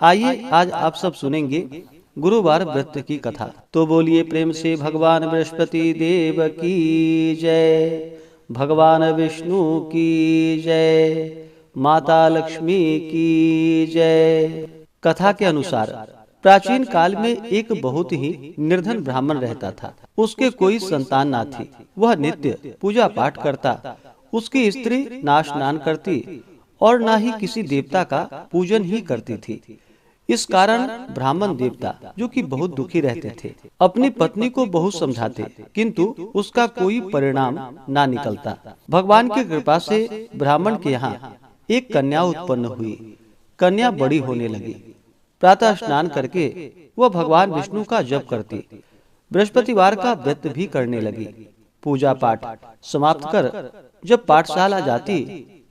आइए आज आप सब सुनेंगे गुरुवार व्रत की कथा। तो बोलिए प्रेम से भगवान बृहस्पति देव की जय, भगवान विष्णु की जय, माता लक्ष्मी की जय। कथा के अनुसार प्राचीन काल में एक बहुत ही निर्धन ब्राह्मण रहता था। उसके कोई संतान ना थी। वह नित्य पूजा पाठ करता। उसकी स्त्री ना स्नान करती और ना ही किसी देवता का पूजन ही करती थी। इस कारण ब्राह्मण देवता, जो कि बहुत दुखी रहते थे, अपनी पत्नी को बहुत समझाते, किंतु उसका कोई परिणाम ना निकलता। भगवान की कृपा से ब्राह्मण के यहाँ एक कन्या उत्पन्न हुई। कन्या बड़ी होने लगी। प्रातः स्नान करके वह भगवान विष्णु का जप करती। बृहस्पतिवार का व्रत भी करने लगी। पूजा पाठ समाप्त कर जब पाठशाला जाती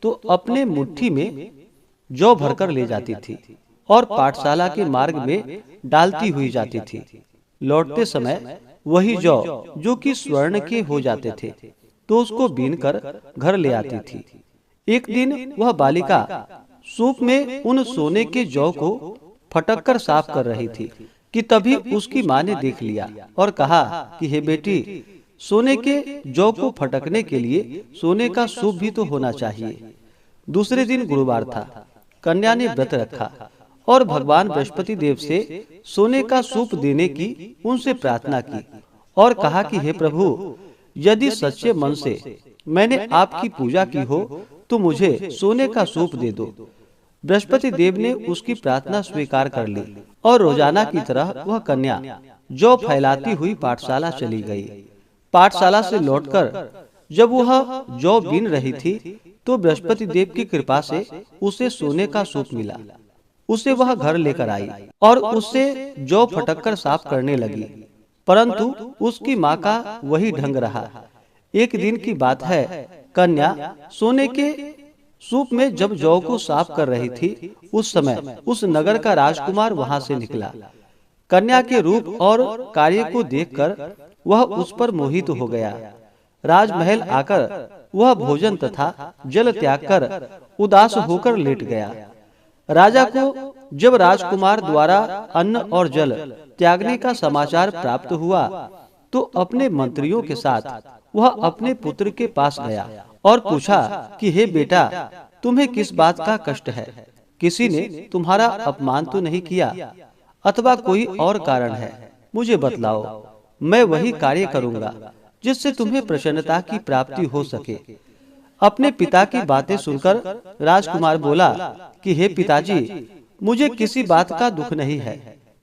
तो अपने मुट्ठी में जौ भरकर ले जाती थी और पाठशाला के मार्ग में डालती हुई जाती थी। लौटते समय वही जौ, जो कि स्वर्ण के हो जाते थे, तो उसको बीनकर घर ले आती थी। एक दिन वह बालिका सूप में उन सोने के जौ को फटककर साफ कर रही थी कि तभी उसकी माँ ने देख लिया और कहा कि हे बेटी, सोने के जौ को फटकने के लिए सोने का सूप भी तो होना चाहिए। दूसरे दिन गुरुवार था। कन्या ने व्रत रखा और भगवान बृहस्पति देव से सोने का सूप देने की उनसे प्रार्थना की और कहा कि हे प्रभु, यदि सच्चे मन से मैंने आपकी पूजा की हो तो मुझे सोने का सूप दे दो। बृहस्पति देव ने उसकी प्रार्थना स्वीकार कर ली और रोजाना की तरह वह कन्या जौ फैलाती हुई पाठशाला चली गई। पाठशाला से लौटकर जब वह जौ बीन रही थी तो बृहस्पति देव की कृपा से उसे सोने का सूप मिला। उसे वह घर लेकर आई और उससे जौ फटककर साफ करने लगी, परंतु उसकी माँ का वही ढंग रहा। एक दिन की बात है, कन्या सोने के सूप में जब जौ को साफ कर रही थी, उस समय उस नगर का राजकुमार वहां से निकला। कन्या के रूप और कार्य को देखकर वह उस पर मोहित हो गया। राजमहल आकर वह भोजन तथा जल त्याग कर उदास होकर लेट गया। राजा को जब राजकुमार द्वारा अन्न और जल त्यागने का समाचार प्राप्त हुआ तो अपने मंत्रियों के साथ वह अपने पुत्र के पास गया और पूछा कि हे बेटा, तुम्हें किस बात का कष्ट है? किसी ने तुम्हारा अपमान तो नहीं किया अथवा कोई और कारण है? मुझे बतलाओ, मैं वही कार्य करूंगा जिससे तुम्हें प्रसन्नता की प्राप्ति हो सके। अपने पिता की बातें सुनकर राजकुमार बोला कि हे पिताजी, मुझे किसी बात का दुख नहीं है।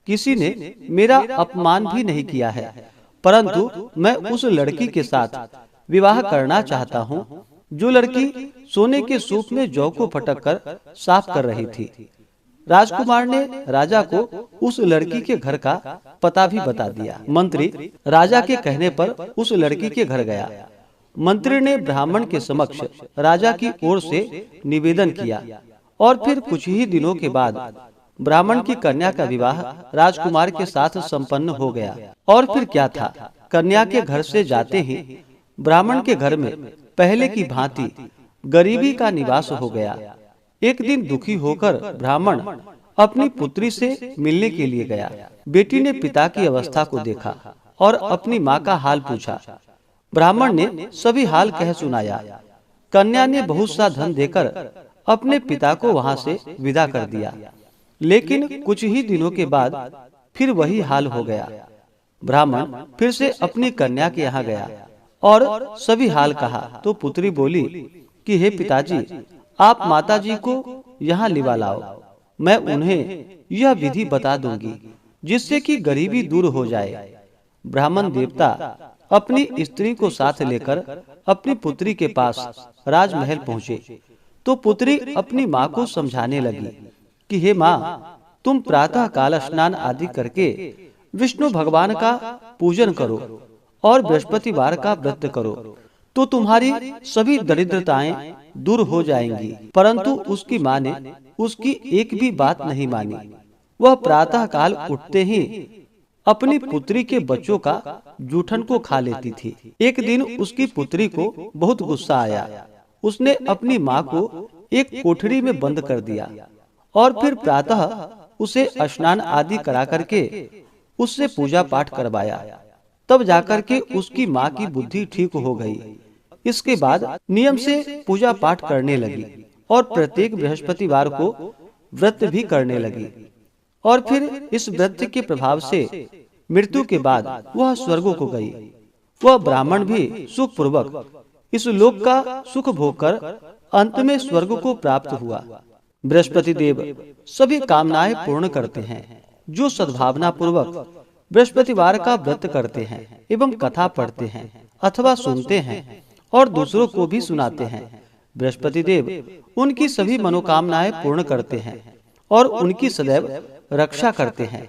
किसी ने मेरा अपमान भी नहीं किया है, परंतु मैं उस लड़की के साथ विवाह करना चाहता हूँ जो लड़की सोने के सूप में जौ को फटककर साफ कर रही थी। राजकुमार ने राजा को उस लड़की के घर का पता भी बता दिया। मंत्री राजा के कहने पर उस लड़की के घर गया। मंत्री ने ब्राह्मण के समक्ष राजा की ओर से निवेदन किया और फिर कुछ ही दिनों के बाद ब्राह्मण की कन्या का विवाह राजकुमार के साथ संपन्न हो गया। और फिर क्या था, कन्या के घर से जाते ही ब्राह्मण के घर में पहले की भांति गरीबी का निवास हो गया। एक दिन दुखी होकर ब्राह्मण अपनी पुत्री से मिलने के लिए गया। बेटी ने पिता की अवस्था को देखा और अपनी माँ का हाल पूछा। ब्राह्मण ने सभी हाल कह सुनाया। कन्या ने बहुत सा धन देकर अपने पिता को वहां से विदा कर दिया, लेकिन कुछ ही दिनों के बाद फिर वही हाल हो गया। ब्राह्मण फिर से अपनी कन्या के यहाँ गया और सभी हाल कहा तो पुत्री बोली कि हे पिताजी, आप माताजी को यहाँ लिवा लाओ। मैं उन्हें यह विधि बता दूंगी जिससे कि गरीबी दूर हो जाए। ब्राह्मण देवता अपनी स्त्री को साथ लेकर अपनी पुत्री के पास राजमहल पहुँचे तो पुत्री अपनी माँ को समझाने लगी कि हे माँ, तुम प्रातः काल स्नान आदि करके विष्णु भगवान का पूजन करो और बृहस्पतिवार का व्रत करो तो तुम्हारी सभी दरिद्रताएं दूर हो जाएंगी। परंतु उसकी माँ ने उसकी एक भी बात नहीं मानी। वह प्रातः काल उठते ही अपनी पुत्री के बच्चों का जूठन को खा लेती थी। एक दिन उसकी पुत्री को बहुत गुस्सा आया। उसने अपनी माँ को एक कोठरी में बंद कर दिया और फिर प्रातः उसे स्नान आदि करा करके उससे पूजा पाठ करवाया। तब जाकर के उसकी माँ की बुद्धि ठीक हो गई। इसके बाद नियम से पूजा पाठ करने लगी और प्रत्येक बृहस्पतिवार को व्रत भी करने लगी। और फिर इस व्रत के प्रभाव से मृत्यु के बाद वह स्वर्ग को गई। वह ब्राह्मण भी सुख पूर्वक इस लोक का सुख भोग कर अंत में स्वर्ग को प्राप्त हुआ। बृहस्पति देव सभी कामनाएं पूर्ण करते हैं। जो सद्भावना पूर्वक बृहस्पतिवार का व्रत करते हैं एवं कथा पढ़ते हैं अथवा सुनते हैं और दूसरों को भी सुनाते हैं, बृहस्पति देव उनकी सभी मनोकामनाएं पूर्ण करते हैं और उनकी सदैव रक्षा करते हैं।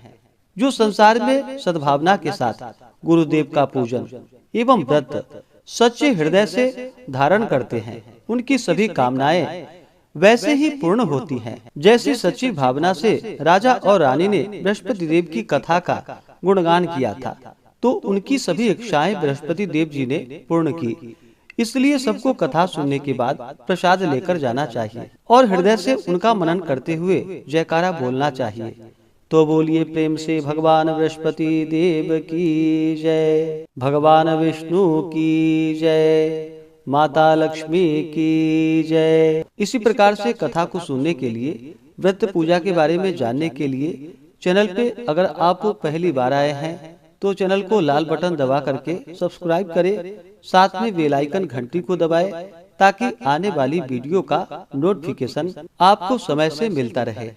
जो संसार में सद्भावना के साथ गुरुदेव का पूजन एवं व्रत सच्चे हृदय से धारण करते हैं, उनकी सभी कामनाएं वैसे ही पूर्ण होती हैं जैसी सच्ची भावना से राजा और रानी ने बृहस्पति देव की कथा का गुणगान किया था, तो उनकी सभी इच्छाएं बृहस्पति देव जी ने पूर्ण की। इसलिए सबको कथा सुनने के बाद प्रसाद लेकर जाना चाहिए और हृदय से उनका मनन करते हुए जयकारा बोलना चाहिए। तो बोलिए प्रेम से भगवान बृहस्पति देव की जय, भगवान विष्णु की जय, माता लक्ष्मी की जय। इसी प्रकार से कथा को सुनने के लिए, व्रत पूजा के बारे में जानने के लिए चैनल पे अगर आप पहली बार आए हैं तो चैनल को लाल बटन दबा करके सब्सक्राइब करें, साथ में बेल आइकन घंटी को दबाएं ताकि आने वाली वीडियो का नोटिफिकेशन आपको समय से मिलता रहे।